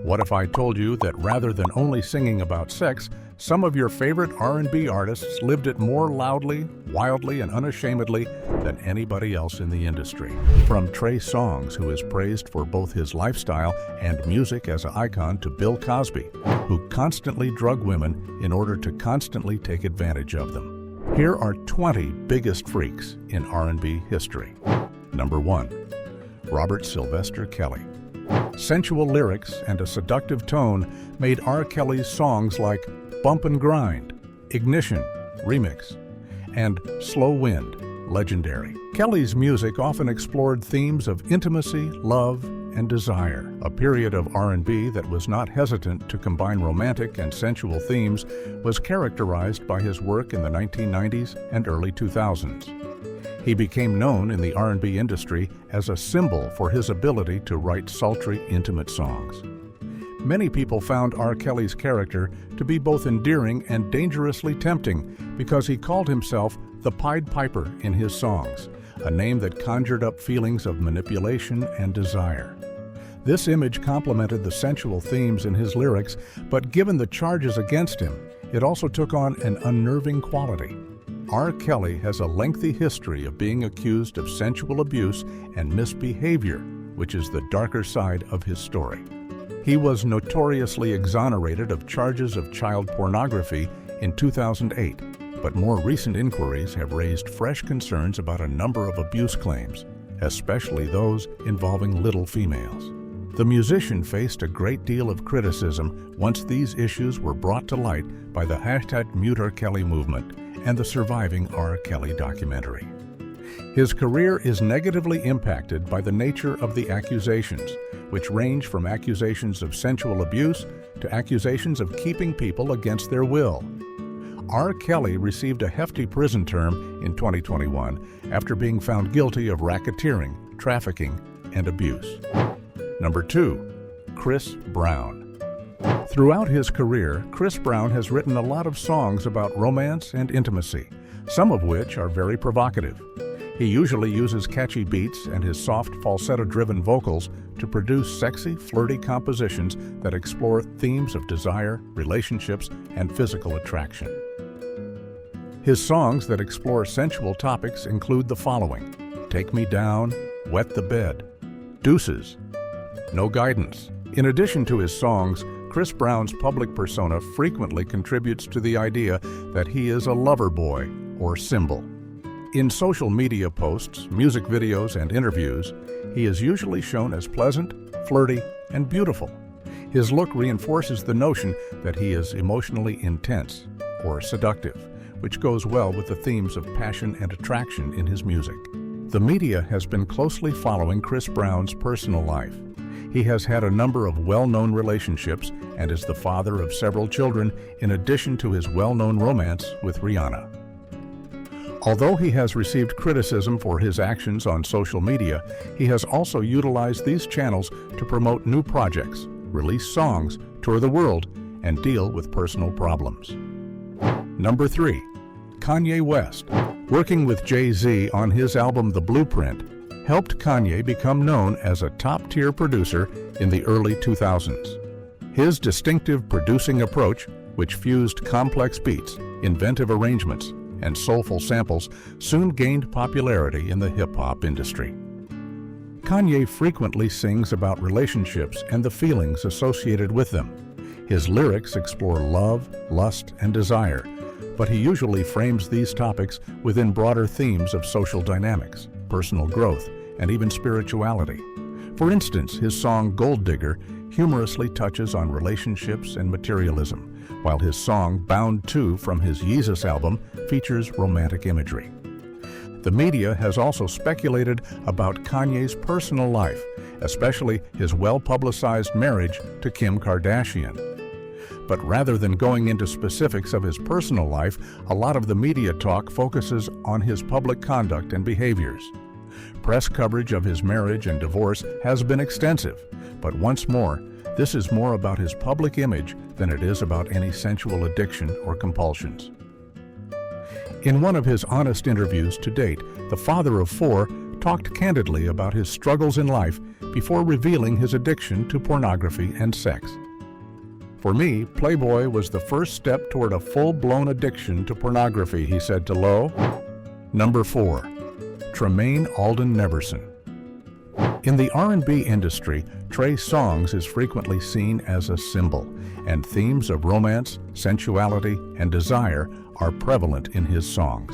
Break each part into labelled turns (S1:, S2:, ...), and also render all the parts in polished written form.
S1: What if I told you that rather than only singing about sex, some of your favorite R&B artists lived it more loudly, wildly, and unashamedly than anybody else in the industry? From Trey Songz, who is praised for both his lifestyle and music as an icon, to Bill Cosby, who constantly drugged women in order to constantly take advantage of them. Here are 20 biggest freaks in R&B history. Number 1. Robert Sylvester Kelly. Sensual lyrics and a seductive tone made R. Kelly's songs like Bump and Grind, Ignition, Remix, and Slow Wind legendary. Kelly's music often explored themes of intimacy, love, and desire. A period of R&B that was not hesitant to combine romantic and sensual themes was characterized by his work in the 1990s and early 2000s. He became known in the R&B industry as a symbol for his ability to write sultry, intimate songs. Many people found R. Kelly's character to be both endearing and dangerously tempting because he called himself the Pied Piper in his songs, a name that conjured up feelings of manipulation and desire. This image complemented the sensual themes in his lyrics, but given the charges against him, it also took on an unnerving quality. R. Kelly has a lengthy history of being accused of sensual abuse and misbehavior, which is the darker side of his story. He was notoriously exonerated of charges of child pornography in 2008, but more recent inquiries have raised fresh concerns about a number of abuse claims, especially those involving little females. The musician faced a great deal of criticism once these issues were brought to light by the #MuteRKelly movement and the surviving R. Kelly documentary. His career is negatively impacted by the nature of the accusations, which range from accusations of sensual abuse to accusations of keeping people against their will. R. Kelly received a hefty prison term in 2021 after being found guilty of racketeering, trafficking, and abuse. Number 2. Chris Brown. Throughout his career, Chris Brown has written a lot of songs about romance and intimacy, some of which are very provocative. He usually uses catchy beats and his soft falsetto-driven vocals to produce sexy, flirty compositions that explore themes of desire, relationships, and physical attraction. His songs that explore sensual topics include the following: Take Me Down, Wet the Bed, Deuces, No Guidance. In addition to his songs, Chris Brown's public persona frequently contributes to the idea that he is a lover boy or symbol. In social media posts, music videos, and interviews, he is usually shown as pleasant, flirty, and beautiful. His look reinforces the notion that he is emotionally intense or seductive, which goes well with the themes of passion and attraction in his music. The media has been closely following Chris Brown's personal life. He has had a number of well-known relationships and is the father of several children, in addition to his well-known romance with Rihanna. Although he has received criticism for his actions on social media, he has also utilized these channels to promote new projects, release songs, tour the world, and deal with personal problems. Number 3. Kanye West. Working with Jay-Z on his album The Blueprint helped Kanye become known as a top-tier producer in the early 2000s. His distinctive producing approach, which fused complex beats, inventive arrangements, and soulful samples, soon gained popularity in the hip-hop industry. Kanye frequently sings about relationships and the feelings associated with them. His lyrics explore love, lust, and desire, but he usually frames these topics within broader themes of social dynamics, personal growth, and even spirituality. For instance, his song Gold Digger humorously touches on relationships and materialism, while his song Bound 2 from his Yeezus album features romantic imagery. The media has also speculated about Kanye's personal life, especially his well-publicized marriage to Kim Kardashian. But rather than going into specifics of his personal life, a lot of the media talk focuses on his public conduct and behaviors. Press coverage of his marriage and divorce has been extensive, but once more, this is more about his public image than it is about any sensual addiction or compulsions. In one of his honest interviews to date, the father of 4 talked candidly about his struggles in life before revealing his addiction to pornography and sex. "For me, Playboy was the first step toward a full-blown addiction to pornography," he said to Lowe. Number 4. Tremaine Alden Neverson. In the R&B industry, Trey Songz is frequently seen as a symbol, and themes of romance, sensuality, and desire are prevalent in his songs.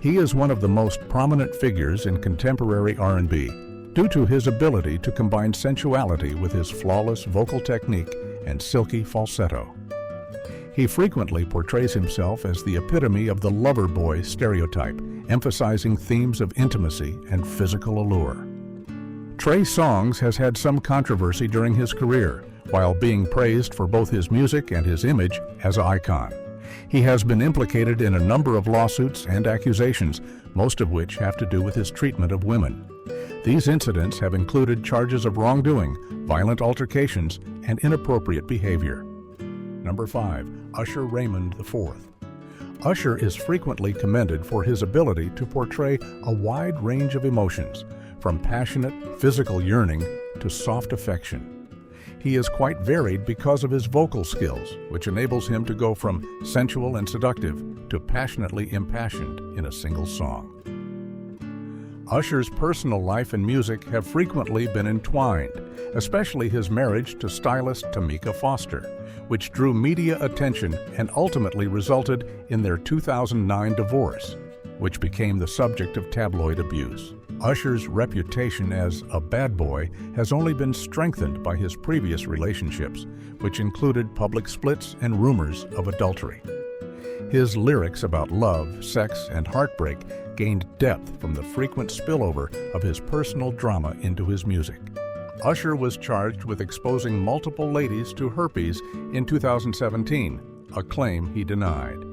S1: He is one of the most prominent figures in contemporary R&B due to his ability to combine sensuality with his flawless vocal technique and silky falsetto. He frequently portrays himself as the epitome of the lover boy stereotype, emphasizing themes of intimacy and physical allure. Trey Songz has had some controversy during his career, while being praised for both his music and his image as an icon. He has been implicated in a number of lawsuits and accusations, most of which have to do with his treatment of women. These incidents have included charges of wrongdoing, violent altercations, and inappropriate behavior. Number 5. Usher Raymond IV. Usher is frequently commended for his ability to portray a wide range of emotions, from passionate, physical yearning to soft affection. He is quite varied because of his vocal skills, which enables him to go from sensual and seductive to passionately impassioned in a single song. Usher's personal life and music have frequently been entwined, especially his marriage to stylist Tamika Foster, which drew media attention and ultimately resulted in their 2009 divorce, which became the subject of tabloid abuse. Usher's reputation as a bad boy has only been strengthened by his previous relationships, which included public splits and rumors of adultery. His lyrics about love, sex, and heartbreak gained depth from the frequent spillover of his personal drama into his music. Usher was charged with exposing multiple ladies to herpes in 2017, a claim he denied.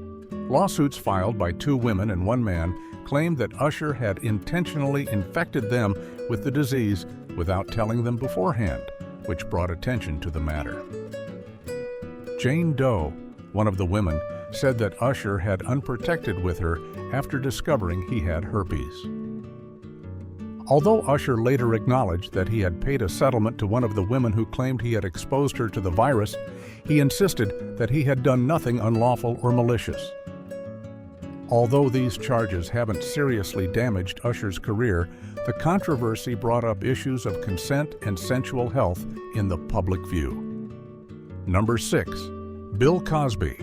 S1: Lawsuits filed by 2 women and 1 man claimed that Usher had intentionally infected them with the disease without telling them beforehand, which brought attention to the matter. Jane Doe, one of the women, said that Usher had unprotected with her after discovering he had herpes. Although Usher later acknowledged that he had paid a settlement to one of the women who claimed he had exposed her to the virus, he insisted that he had done nothing unlawful or malicious. Although these charges haven't seriously damaged Usher's career, the controversy brought up issues of consent and sensual health in the public view. Number 6. Bill Cosby.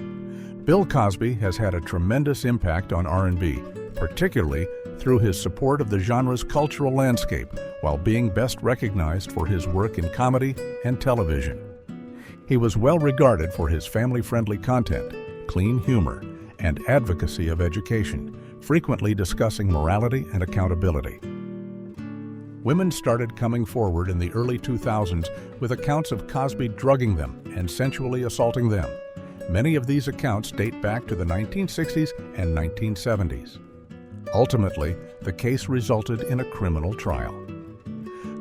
S1: Bill Cosby has had a tremendous impact on R&B, particularly through his support of the genre's cultural landscape, while being best recognized for his work in comedy and television. He was well regarded for his family-friendly content, clean humor, and advocacy of education, frequently discussing morality and accountability. Women started coming forward in the early 2000s with accounts of Cosby drugging them and sensually assaulting them. Many of these accounts date back to the 1960s and 1970s. Ultimately, the case resulted in a criminal trial.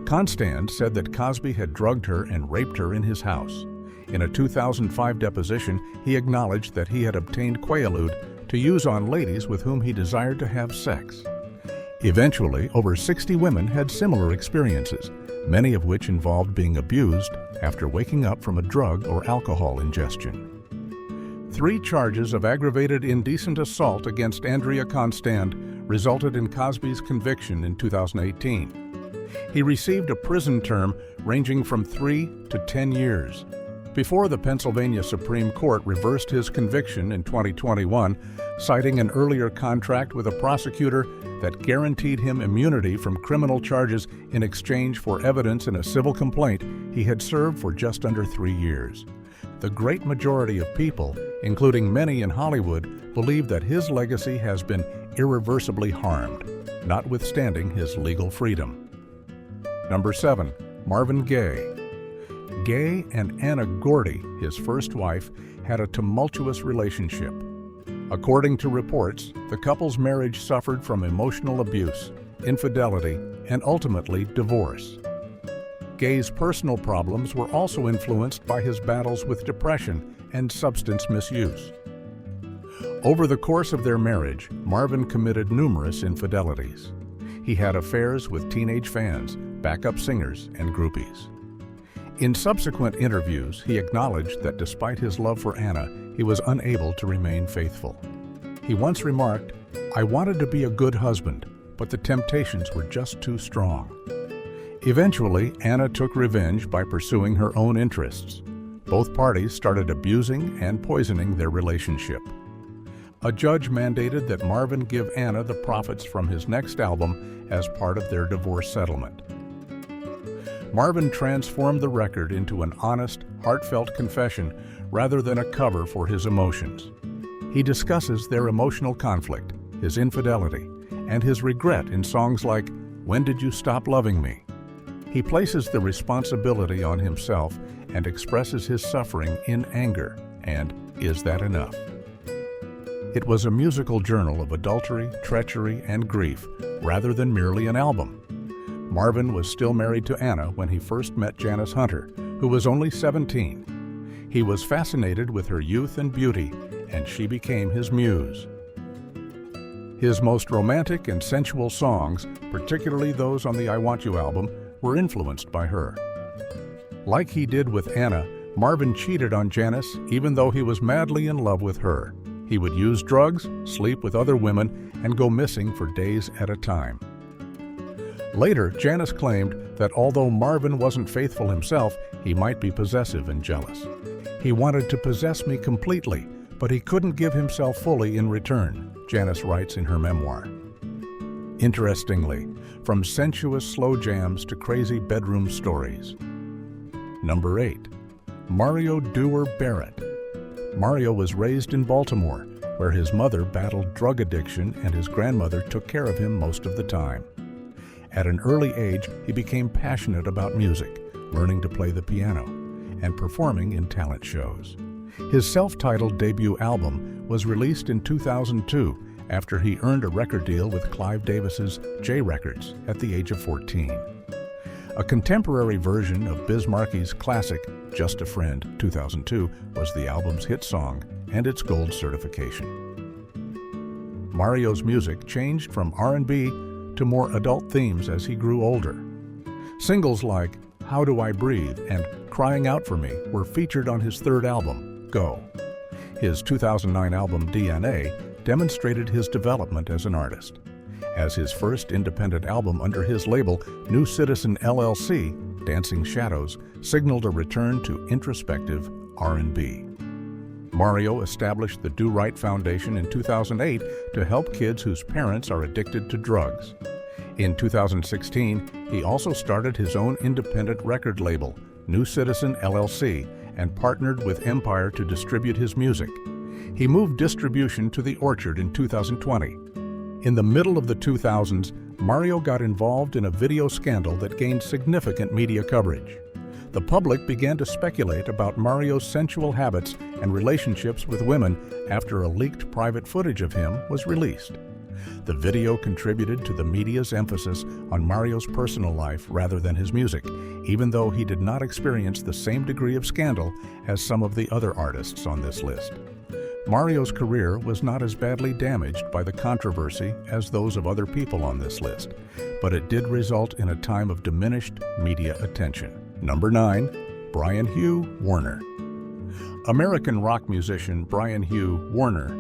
S1: Constand said that Cosby had drugged her and raped her in his house. In a 2005 deposition, he acknowledged that he had obtained Quaalude to use on ladies with whom he desired to have sex. Eventually, over 60 women had similar experiences, many of which involved being abused after waking up from a drug or alcohol ingestion. 3 charges of aggravated indecent assault against Andrea Constand resulted in Cosby's conviction in 2018. He received a prison term ranging from 3 to 10 years. Before the Pennsylvania Supreme Court reversed his conviction in 2021, citing an earlier contract with a prosecutor that guaranteed him immunity from criminal charges in exchange for evidence in a civil complaint he had served for just under 3 years. The great majority of people, including many in Hollywood, believe that his legacy has been irreversibly harmed, notwithstanding his legal freedom. Number 7. Marvin Gaye. Gaye and Anna Gordy, his first wife, had a tumultuous relationship. According to reports, the couple's marriage suffered from emotional abuse, infidelity, and ultimately divorce. Gaye's personal problems were also influenced by his battles with depression and substance misuse. Over the course of their marriage, Marvin committed numerous infidelities. He had affairs with teenage fans, backup singers, and groupies. In subsequent interviews, he acknowledged that despite his love for Anna, he was unable to remain faithful. He once remarked, "I wanted to be a good husband, but the temptations were just too strong." Eventually, Anna took revenge by pursuing her own interests. Both parties started abusing and poisoning their relationship. A judge mandated that Marvin give Anna the profits from his next album as part of their divorce settlement. Marvin transformed the record into an honest, heartfelt confession rather than a cover for his emotions. He discusses their emotional conflict, his infidelity, and his regret in songs like "When Did You Stop Loving Me?" He places the responsibility on himself and expresses his suffering in anger and "Is That Enough?" It was a musical journal of adultery, treachery, and grief, rather than merely an album. Marvin was still married to Anna when he first met Janice Hunter, who was only 17. He was fascinated with her youth and beauty, and she became his muse. His most romantic and sensual songs, particularly those on the I Want You album, were influenced by her. Like he did with Anna, Marvin cheated on Janice even though he was madly in love with her. He would use drugs, sleep with other women, and go missing for days at a time. Later, Janice claimed that although Marvin wasn't faithful himself, he might be possessive and jealous. "He wanted to possess me completely, but he couldn't give himself fully in return," Janice writes in her memoir. Interestingly, from sensuous slow jams to crazy bedroom stories. Number 8. Mario Dewar Barrett. Mario was raised in Baltimore, where his mother battled drug addiction and his grandmother took care of him most of the time. At an early age, he became passionate about music, learning to play the piano, and performing in talent shows. His self-titled debut album was released in 2002 after he earned a record deal with Clive Davis's J Records at the age of 14. A contemporary version of Biz Markie's classic Just a Friend, 2002, was the album's hit song and its gold certification. Mario's music changed from R&B to more adult themes as he grew older. Singles like How Do I Breathe and Crying Out For Me were featured on his third album, Go. His 2009 album DNA demonstrated his development as an artist. As his first independent album under his label, New Citizen LLC, Dancing Shadows, signaled a return to introspective R&B. Mario established the Do Right Foundation in 2008 to help kids whose parents are addicted to drugs. In 2016, he also started his own independent record label, New Citizen LLC, and partnered with Empire to distribute his music. He moved distribution to The Orchard in 2020. In the middle of the 2000s, Mario got involved in a video scandal that gained significant media coverage. The public began to speculate about Mario's sensual habits and relationships with women after a leaked private footage of him was released. The video contributed to the media's emphasis on Mario's personal life rather than his music, even though he did not experience the same degree of scandal as some of the other artists on this list. Mario's career was not as badly damaged by the controversy as those of other people on this list, but it did result in a time of diminished media attention. Number 9. Brian Hugh Warner. American rock musician Brian Hugh Warner,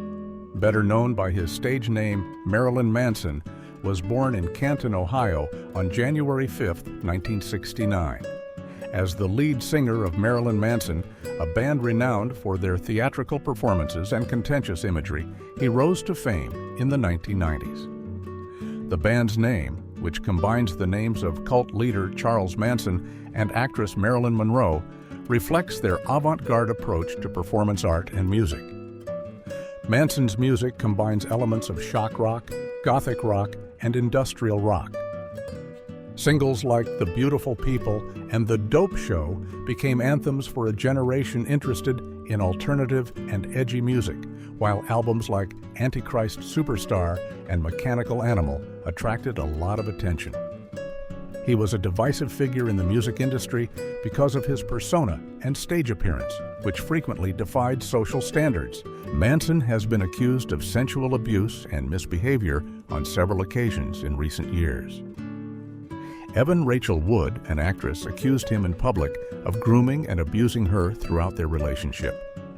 S1: better known by his stage name Marilyn Manson, was born in Canton, Ohio on January 5, 1969. As the lead singer of Marilyn Manson, a band renowned for their theatrical performances and contentious imagery, he rose to fame in the 1990s. The band's name, which combines the names of cult leader Charles Manson and actress Marilyn Monroe, reflects their avant-garde approach to performance art and music. Manson's music combines elements of shock rock, gothic rock, and industrial rock. Singles like The Beautiful People and The Dope Show became anthems for a generation interested in alternative and edgy music, while albums like Antichrist Superstar and Mechanical Animal attracted a lot of attention. He was a divisive figure in the music industry because of his persona and stage appearance, which frequently defied social standards. Manson has been accused of sensual abuse and misbehavior on several occasions in recent years. Evan Rachel Wood, an actress, accused him in public of grooming and abusing her throughout their relationship,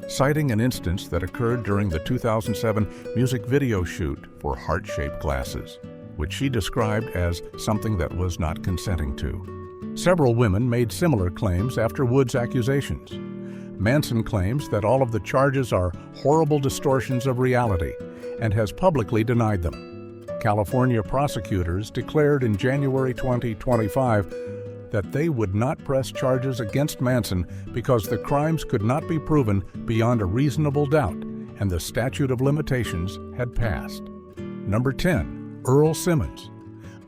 S1: citing an instance that occurred during the 2007 music video shoot for Heart-Shaped Glasses, which she described as something that was not consenting to. Several women made similar claims after Wood's accusations. Manson claims that all of the charges are horrible distortions of reality and has publicly denied them. California prosecutors declared in January 2025 that they would not press charges against Manson because the crimes could not be proven beyond a reasonable doubt and the statute of limitations had passed. Number 10. Earl Simmons.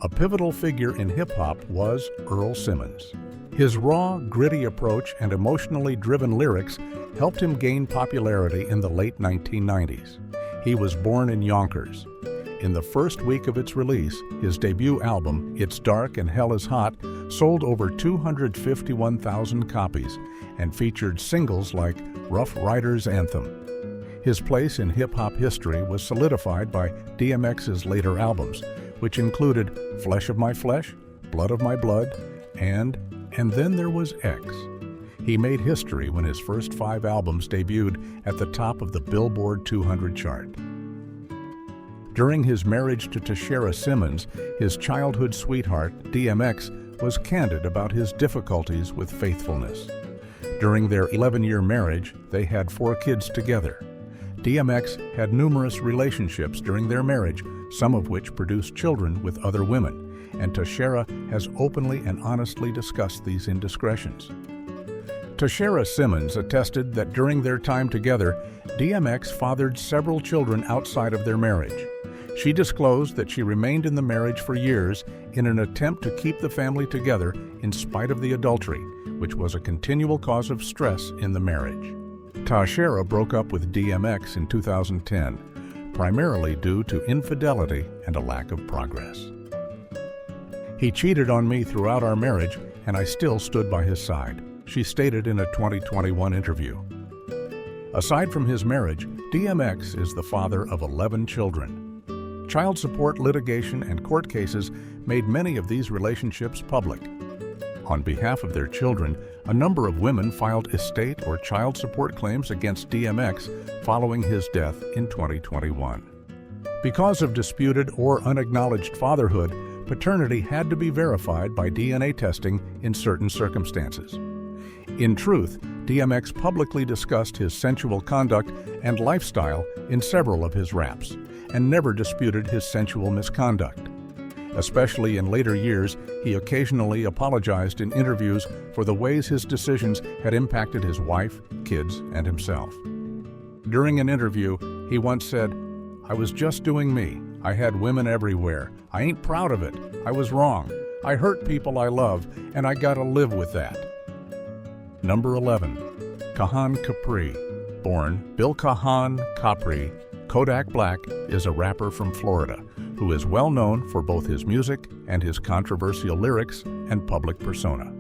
S1: A pivotal figure in hip-hop was Earl Simmons. His raw, gritty approach and emotionally driven lyrics helped him gain popularity in the late 1990s. He was born in Yonkers. In the first week of its release, his debut album, It's Dark and Hell is Hot, sold over 251,000 copies and featured singles like Rough Riders Anthem. His place in hip-hop history was solidified by DMX's later albums, which included Flesh of My Flesh, Blood of My Blood, and Then There Was X. He made history when his first 5 albums debuted at the top of the Billboard 200 chart. During his marriage to Tashera Simmons, his childhood sweetheart, DMX, was candid about his difficulties with faithfulness. During their 11-year marriage, they had 4 kids together. DMX had numerous relationships during their marriage, some of which produced children with other women, and Tashera has openly and honestly discussed these indiscretions. Tashera Simmons attested that during their time together, DMX fathered several children outside of their marriage. She disclosed that she remained in the marriage for years in an attempt to keep the family together in spite of the adultery, which was a continual cause of stress in the marriage. Tashera broke up with DMX in 2010, primarily due to infidelity and a lack of progress. He cheated on me throughout our marriage, and I still stood by his side, she stated in a 2021 interview. Aside from his marriage, DMX is the father of 11 children. Child support litigation and court cases made many of these relationships public. On behalf of their children, a number of women filed estate or child support claims against DMX following his death in 2021. Because of disputed or unacknowledged fatherhood, paternity had to be verified by DNA testing in certain circumstances. In truth, DMX publicly discussed his sensual conduct and lifestyle in several of his raps, and never disputed his sensual misconduct. Especially in later years, he occasionally apologized in interviews for the ways his decisions had impacted his wife, kids, and himself. During an interview, he once said, "I was just doing me. I had women everywhere. I ain't proud of it. I was wrong. I hurt people I love, and I gotta live with that." Number 11. Kahan Capri. Born Bill Kahan Capri, Kodak Black is a rapper from Florida who is well known for both his music and his controversial lyrics and public persona.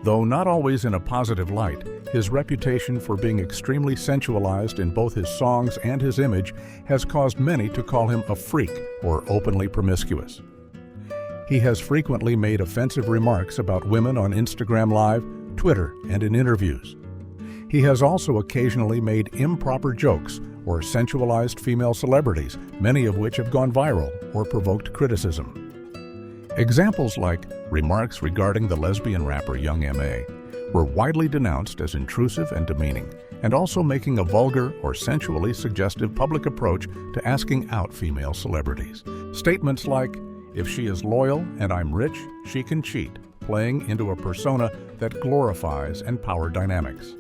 S1: Though not always in a positive light, his reputation for being extremely sensualized in both his songs and his image has caused many to call him a freak or openly promiscuous. He has frequently made offensive remarks about women on Instagram Live, Twitter, and in interviews. He has also occasionally made improper jokes or sensualized female celebrities, many of which have gone viral or provoked criticism. Examples like remarks regarding the lesbian rapper Young M.A. were widely denounced as intrusive and demeaning, and also making a vulgar or sensually suggestive public approach to asking out female celebrities. Statements like, "If she is loyal and I'm rich, she can cheat," playing into a persona that glorifies and power dynamics.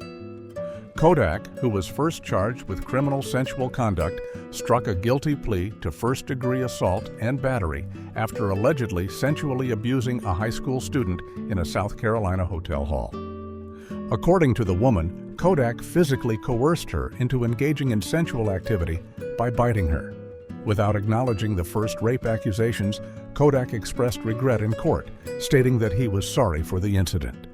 S1: Kodak, who was first charged with criminal sensual conduct, struck a guilty plea to first-degree assault and battery after allegedly sensually abusing a high school student in a South Carolina hotel hall. According to the woman, Kodak physically coerced her into engaging in sensual activity by biting her. Without acknowledging the first rape accusations, Kodak expressed regret in court, stating that he was sorry for the incident.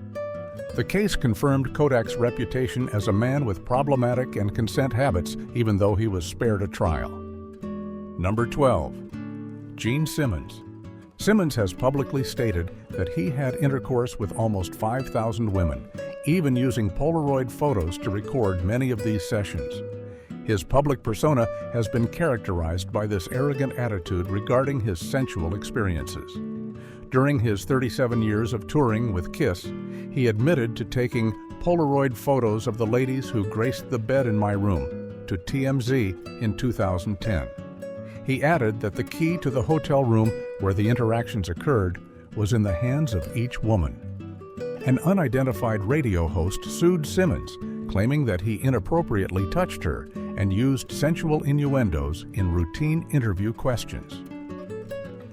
S1: The case confirmed Kodak's reputation as a man with problematic and consent habits, even though he was spared a trial. Number 12. Gene Simmons. Simmons has publicly stated that he had intercourse with almost 5,000 women, even using Polaroid photos to record many of these sessions. His public persona has been characterized by this arrogant attitude regarding his sensual experiences. During his 37 years of touring with Kiss, he admitted to taking Polaroid photos of the ladies who graced the bed in my room to TMZ in 2010. He added that the key to the hotel room where the interactions occurred was in the hands of each woman. An unidentified radio host sued Simmons, claiming that he inappropriately touched her and used sensual innuendos in routine interview questions.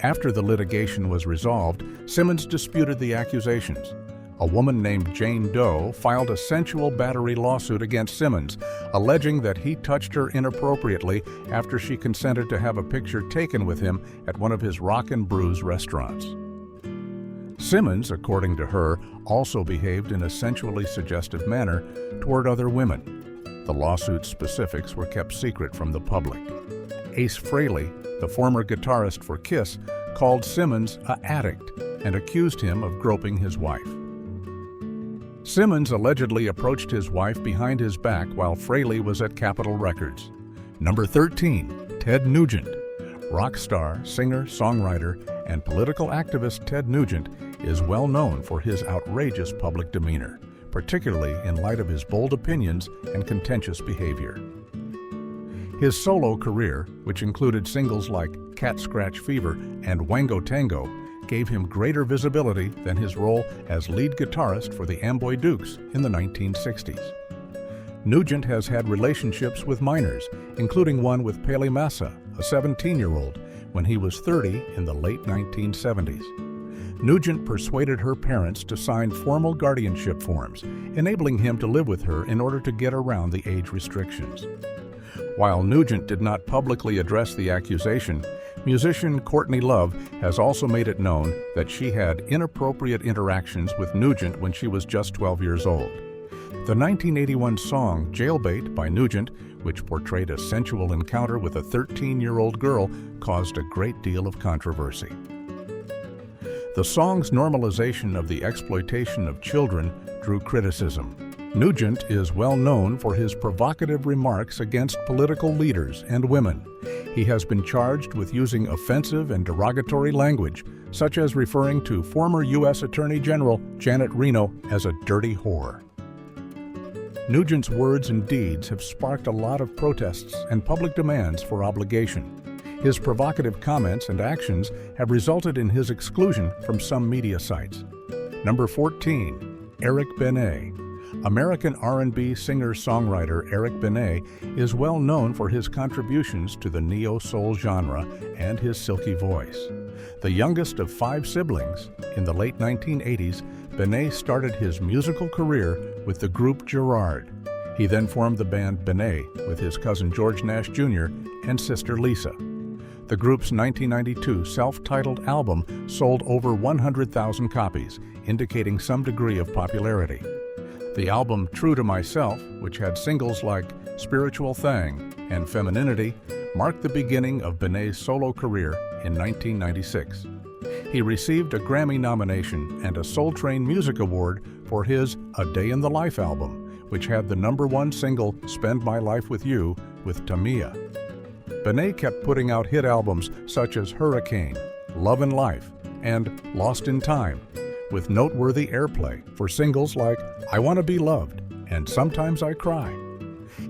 S1: After the litigation was resolved, Simmons disputed the accusations. A woman named Jane Doe filed a sensual battery lawsuit against Simmons, alleging that he touched her inappropriately after she consented to have a picture taken with him at one of his Rock and Brews restaurants. Simmons, according to her, also behaved in a sensually suggestive manner toward other women. The lawsuit's specifics were kept secret from the public. Ace Frehley, the former guitarist for Kiss, called Simmons an addict and accused him of groping his wife. Simmons allegedly approached his wife behind his back while Frehley was at Capitol Records. Number 13, Ted Nugent. Rock star, singer, songwriter, and political activist Ted Nugent is well known for his outrageous public demeanor, particularly in light of his bold opinions and contentious behavior. His solo career, which included singles like Cat Scratch Fever and Wango Tango, gave him greater visibility than his role as lead guitarist for the Amboy Dukes in the 1960s. Nugent has had relationships with minors, including one with Paley Massa, a 17-year-old, when he was 30 in the late 1970s. Nugent persuaded her parents to sign formal guardianship forms, enabling him to live with her in order to get around the age restrictions. While Nugent did not publicly address the accusation, musician Courtney Love has also made it known that she had inappropriate interactions with Nugent when she was just 12 years old. The 1981 song Jailbait by Nugent, which portrayed a sensual encounter with a 13-year-old girl, caused a great deal of controversy. The song's normalization of the exploitation of children drew criticism. Nugent is well known for his provocative remarks against political leaders and women. He has been charged with using offensive and derogatory language, such as referring to former U.S. Attorney General Janet Reno as a dirty whore. Nugent's words and deeds have sparked a lot of protests and public demands for obligation. His provocative comments and actions have resulted in his exclusion from some media sites. Number 14, Eric Benet. American R&B singer-songwriter Eric Benet is well known for his contributions to the neo-soul genre and his silky voice. The youngest of 5 siblings, in the late 1980s, Benet started his musical career with the group Gerard. He then formed the band Benet with his cousin George Nash Jr. and sister Lisa. The group's 1992 self-titled album sold over 100,000 copies, indicating some degree of popularity. The album True to Myself, which had singles like Spiritual Thing and Femininity, marked the beginning of Benet's solo career in 1996. He received a Grammy nomination and a Soul Train Music Award for his A Day in the Life album, which had the #1 single Spend My Life With You with Tamia. Benet kept putting out hit albums such as Hurricane, Love and Life, and Lost in Time, with noteworthy airplay for singles like I Want to Be Loved and Sometimes I Cry.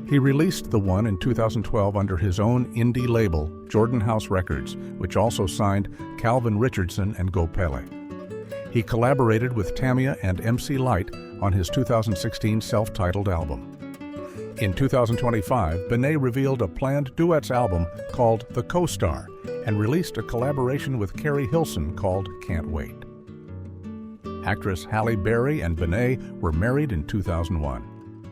S1: He released the one in 2012 under his own indie label, Jordan House Records, which also signed Calvin Richardson and Go Pele. He collaborated with Tamia and MC Lyte on his 2016 self-titled album. In 2025, Benet revealed a planned duets album called The Co-Star and released a collaboration with Carrie Hilson called Can't Wait. Actress Halle Berry and Benet were married in 2001.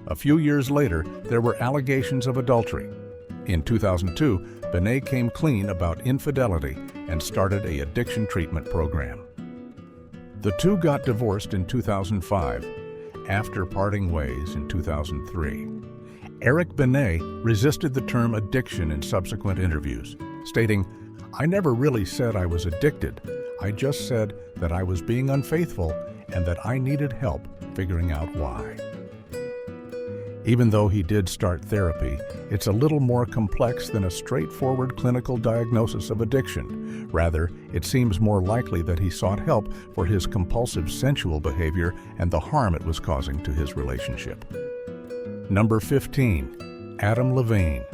S1: A few years later, there were allegations of adultery. In 2002, Benet came clean about infidelity and started an addiction treatment program. The two got divorced in 2005, after parting ways in 2003. Eric Benet resisted the term addiction in subsequent interviews, stating, I never really said I was addicted. I just said that I was being unfaithful and that I needed help figuring out why. Even though he did start therapy, it's a little more complex than a straightforward clinical diagnosis of addiction. Rather, it seems more likely that he sought help for his compulsive sensual behavior and the harm it was causing to his relationship. Number 15. Adam Levine.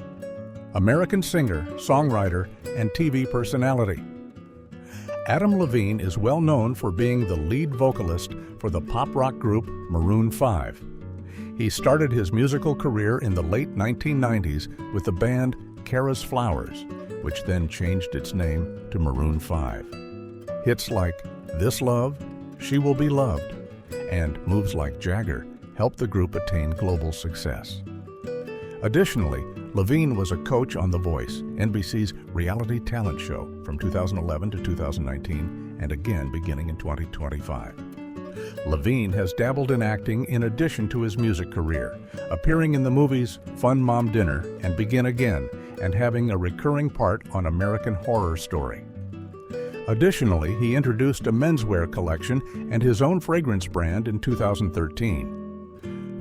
S1: American singer, songwriter, and TV personality. Adam Levine is well known for being the lead vocalist for the pop rock group Maroon 5. He started his musical career in the late 1990s with the band Kara's Flowers, which then changed its name to Maroon 5. Hits like This Love, She Will Be Loved, and Moves Like Jagger helped the group attain global success. Additionally, Levine was a coach on The Voice, NBC's reality talent show from 2011 to 2019 and again beginning in 2025. Levine has dabbled in acting in addition to his music career, appearing in the movies Fun Mom Dinner and Begin Again, and having a recurring part on American Horror Story. Additionally, he introduced a menswear collection and his own fragrance brand in 2013.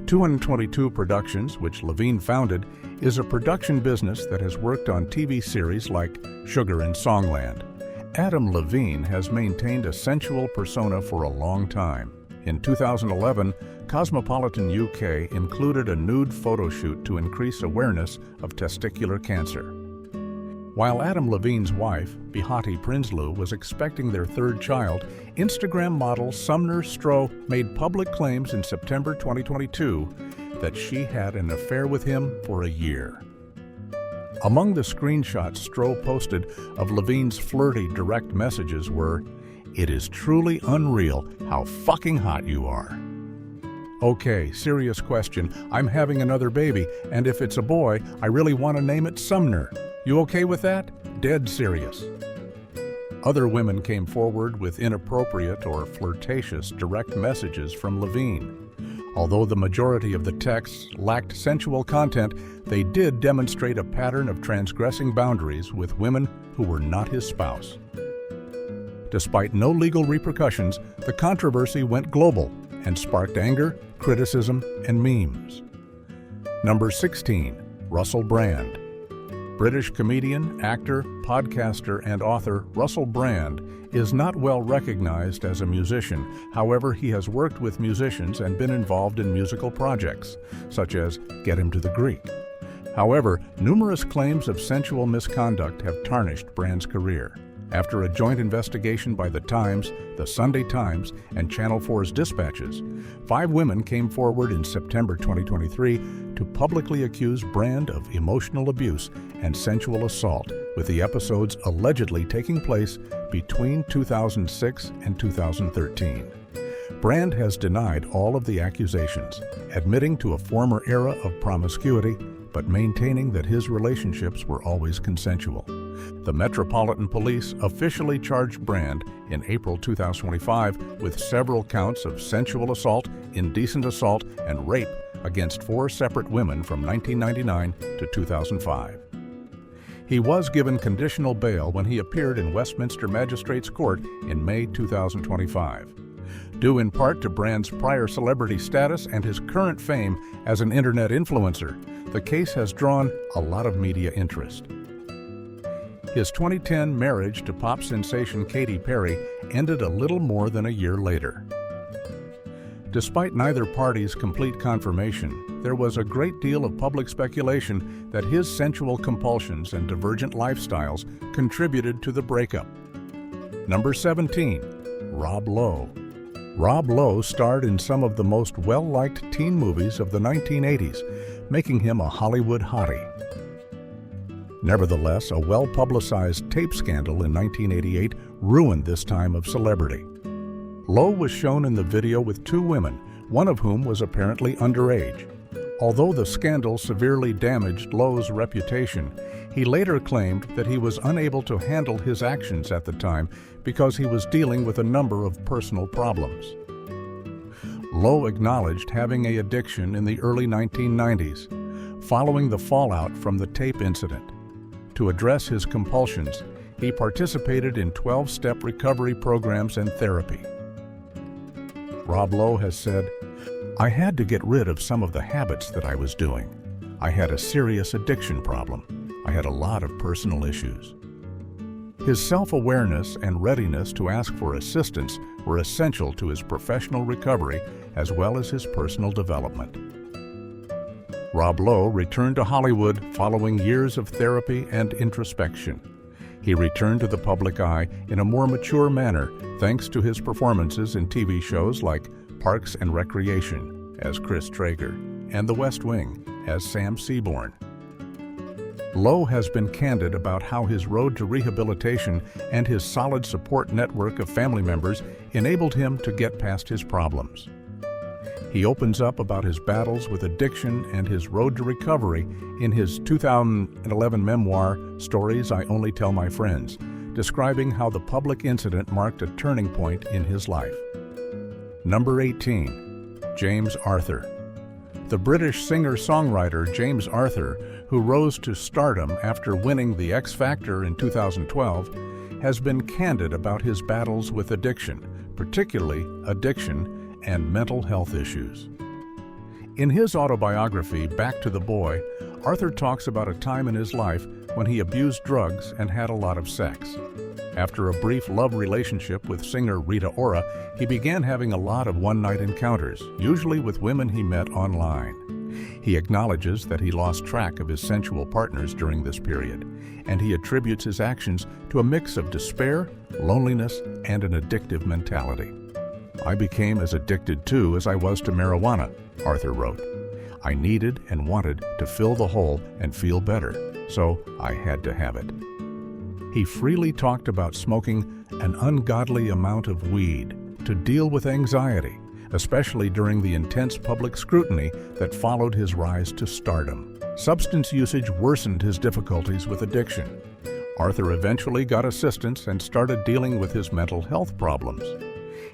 S1: 222 Productions, which Levine founded, is a production business that has worked on TV series like Sugar and Songland. Adam Levine has maintained a sensual persona for a long time. In 2011, Cosmopolitan UK included a nude photo shoot to increase awareness of testicular cancer. While Adam Levine's wife, Bihati Prinsloo, was expecting their third child, Instagram model Sumner Stroh made public claims in September 2022 that she had an affair with him for a year. Among the screenshots Stroh posted of Levine's flirty direct messages were, "It is truly unreal how fucking hot you are." Okay, serious question. I'm having another baby, and if it's a boy, I really want to name it Sumner. You okay with that? Dead serious. Other women came forward with inappropriate or flirtatious direct messages from Levine. Although the majority of the texts lacked sensual content, they did demonstrate a pattern of transgressing boundaries with women who were not his spouse. Despite no legal repercussions, the controversy went global and sparked anger, criticism, and memes. Number 16. Russell Brand. British comedian, actor, podcaster, and author Russell Brand is not well recognized as a musician. However, he has worked with musicians and been involved in musical projects, such as Get Him to the Greek. However, numerous claims of sensual misconduct have tarnished Brand's career. After a joint investigation by The Times, The Sunday Times, and Channel 4's Dispatches, 5 women came forward in September 2023 to publicly accuse Brand of emotional abuse and sensual assault, with the episodes allegedly taking place between 2006 and 2013. Brand has denied all of the accusations, admitting to a former era of promiscuity, but maintaining that his relationships were always consensual. The Metropolitan Police officially charged Brand in April 2025 with several counts of sensual assault, indecent assault, and rape against 4 separate women from 1999 to 2005. He was given conditional bail when he appeared in Westminster Magistrates Court in May 2025. Due in part to Brand's prior celebrity status and his current fame as an internet influencer, the case has drawn a lot of media interest. His 2010 marriage to pop sensation Katy Perry ended a little more than a year later. Despite neither party's complete confirmation, there was a great deal of public speculation that his sensual compulsions and divergent lifestyles contributed to the breakup. Number 17. Rob Lowe. Rob Lowe starred in some of the most well-liked teen movies of the 1980s, making him a Hollywood hottie. Nevertheless, a well-publicized tape scandal in 1988 ruined this time of celebrity. Lowe was shown in the video with 2 women, one of whom was apparently underage. Although the scandal severely damaged Lowe's reputation, he later claimed that he was unable to handle his actions at the time because he was dealing with a number of personal problems. Lowe acknowledged having an addiction in the early 1990s, following the fallout from the tape incident. To address his compulsions, He participated in 12-step recovery programs and therapy. Rob Lowe has said, "I had to get rid of some of the habits that I was doing. I had a serious addiction problem. I had a lot of personal issues." His self-awareness and readiness to ask for assistance were essential to his professional recovery as well as his personal development. Rob Lowe returned to Hollywood following years of therapy and introspection. He returned to the public eye in a more mature manner thanks to his performances in TV shows like Parks and Recreation as Chris Traeger and The West Wing as Sam Seaborn. Lowe has been candid about how his road to rehabilitation and his solid support network of family members enabled him to get past his problems. He opens up about his battles with addiction and his road to recovery in his 2011 memoir, Stories I Only Tell My Friends, describing how the public incident marked a turning point in his life. Number 18. James Arthur. The British singer-songwriter James Arthur, who rose to stardom after winning the X Factor in 2012, has been candid about his battles with addiction, particularly addiction and mental health issues. In his autobiography, Back to the Boy, Arthur talks about a time in his life when he abused drugs and had a lot of sex. After a brief love relationship with singer Rita Ora, he began having a lot of one-night encounters, usually with women he met online. He acknowledges that he lost track of his sensual partners during this period, and he attributes his actions to a mix of despair, loneliness, and an addictive mentality. "I became as addicted too as I was to marijuana," Arthur wrote. "I needed and wanted to fill the hole and feel better, so I had to have it." He freely talked about smoking an ungodly amount of weed to deal with anxiety, especially during the intense public scrutiny that followed his rise to stardom. Substance usage worsened his difficulties with addiction. Arthur eventually got assistance and started dealing with his mental health problems.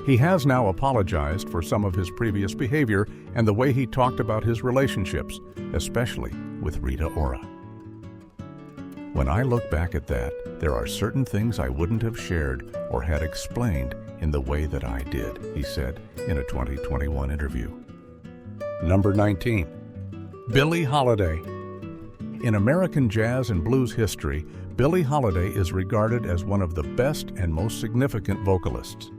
S1: He has now apologized for some of his previous behavior and the way he talked about his relationships, especially with Rita Ora. "When I look back at that, there are certain things I wouldn't have shared or had explained in the way that I did," he said in a 2021 interview. Number 19. Billie Holiday. In American jazz and blues history, Billie Holiday is regarded as one of the best and most significant vocalists.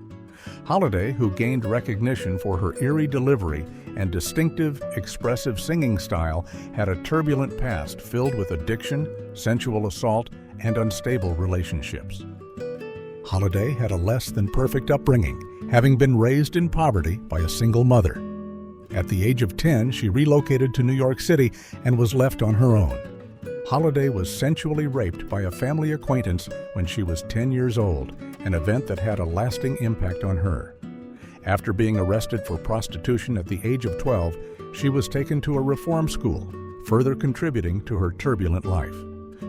S1: Holiday, who gained recognition for her eerie delivery and distinctive, expressive singing style, had a turbulent past filled with addiction, sensual assault, and unstable relationships. Holiday had a less than perfect upbringing, having been raised in poverty by a single mother. At the age of 10, she relocated to New York City and was left on her own. Holiday was sensually raped by a family acquaintance when she was 10 years old, an event that had a lasting impact on her. After being arrested for prostitution at the age of 12, she was taken to a reform school, further contributing to her turbulent life.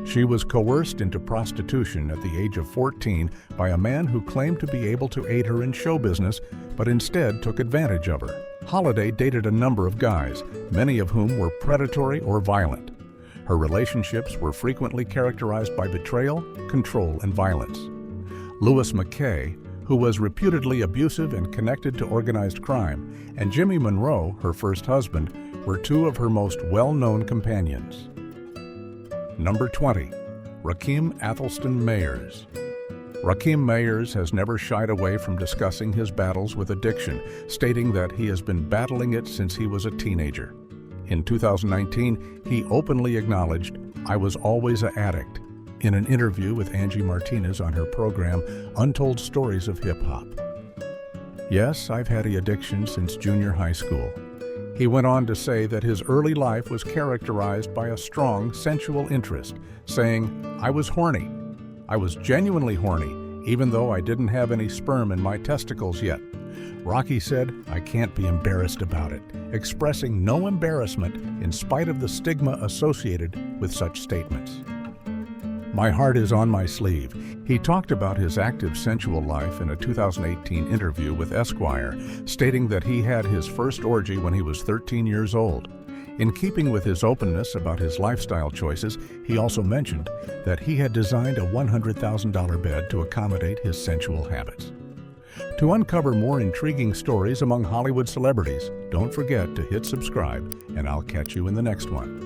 S1: She was coerced into prostitution at the age of 14 by a man who claimed to be able to aid her in show business, but instead took advantage of her. Holiday dated a number of guys, many of whom were predatory or violent. Her relationships were frequently characterized by betrayal, control, and violence. Louis McKay, who was reputedly abusive and connected to organized crime, and Jimmy Monroe, her first husband, were two of her most well-known companions. Number 20. Rakim Athelston Mayers. Rakim Mayers has never shied away from discussing his battles with addiction, stating that he has been battling it since he was a teenager. In 2019, he openly acknowledged, "I was always an addict," in an interview with Angie Martinez on her program, Untold Stories of Hip Hop. "Yes, I've had the addiction since junior high school." He went on to say that his early life was characterized by a strong sensual interest, saying, "I was horny. I was genuinely horny, even though I didn't have any sperm in my testicles yet." Rocky said, "I can't be embarrassed about it," expressing no embarrassment in spite of the stigma associated with such statements. "My heart is on my sleeve." He talked about his active sensual life in a 2018 interview with Esquire, stating that he had his first orgy when he was 13 years old. In keeping with his openness about his lifestyle choices, he also mentioned that he had designed a $100,000 bed to accommodate his sensual habits. To uncover more intriguing stories among Hollywood celebrities, don't forget to hit subscribe, and I'll catch you in the next one.